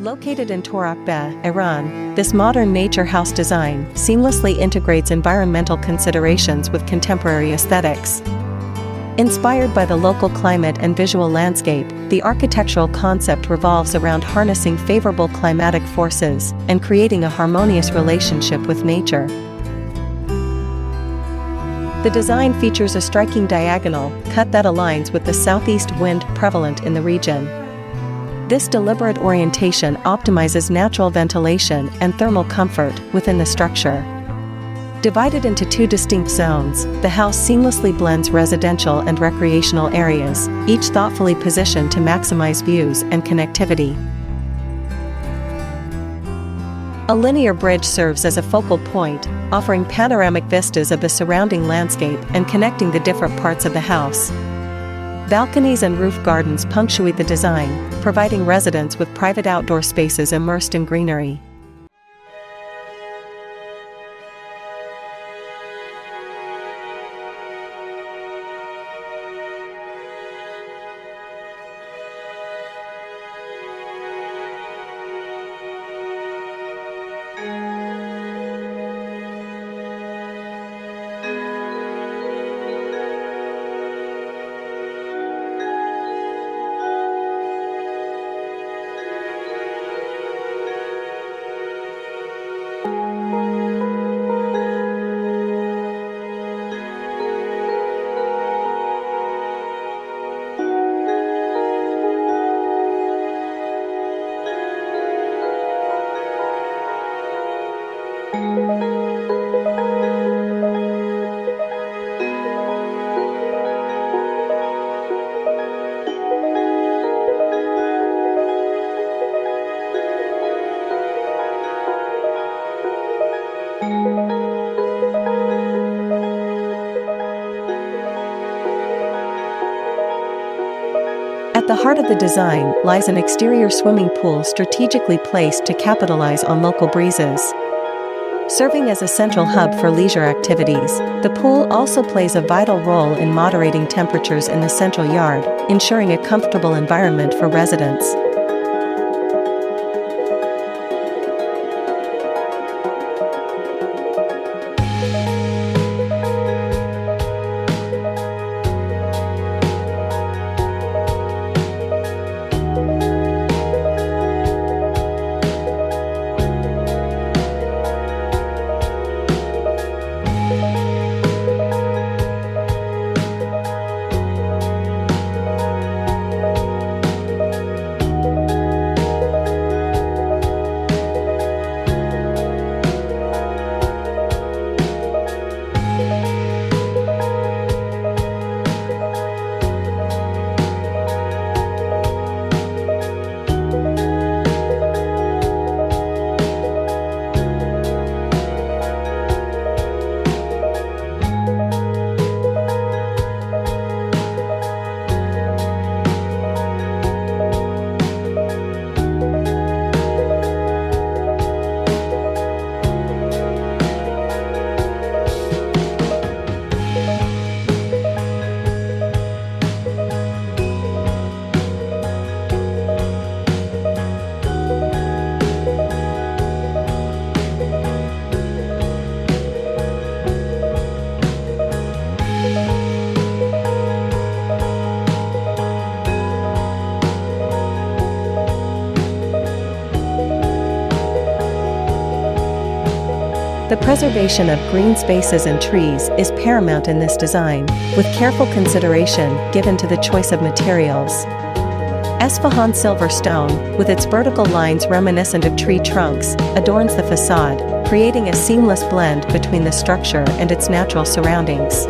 Located in TOROQBEH-iran, this modern nature house design seamlessly integrates environmental considerations with contemporary aesthetics. Inspired by the local climate and visual landscape, the architectural concept revolves around harnessing favorable climatic forces and creating a harmonious relationship with nature. The design features a striking diagonal cut that aligns with the southeast wind prevalent in the region. This deliberate orientation optimizes natural ventilation and thermal comfort within the structure. Divided into two distinct zones, the house seamlessly blends residential and recreational areas, each thoughtfully positioned to maximize views and connectivity. A linear bridge serves as a focal point, offering panoramic vistas of the surrounding landscape and connecting the different parts of the house. Balconies and roof gardens punctuate the design, providing residents with private outdoor spaces immersed in greenery. At the heart of the design lies an exterior swimming pool strategically placed to capitalize on local breezes. Serving as a central hub for leisure activities, the pool also plays a vital role in moderating temperatures in the central yard, ensuring a comfortable environment for residents. The preservation of green spaces and trees is paramount in this design, with careful consideration given to the choice of materials. Esfahan silver stone, with its vertical lines reminiscent of tree trunks, adorns the facade, creating a seamless blend between the structure and its natural surroundings.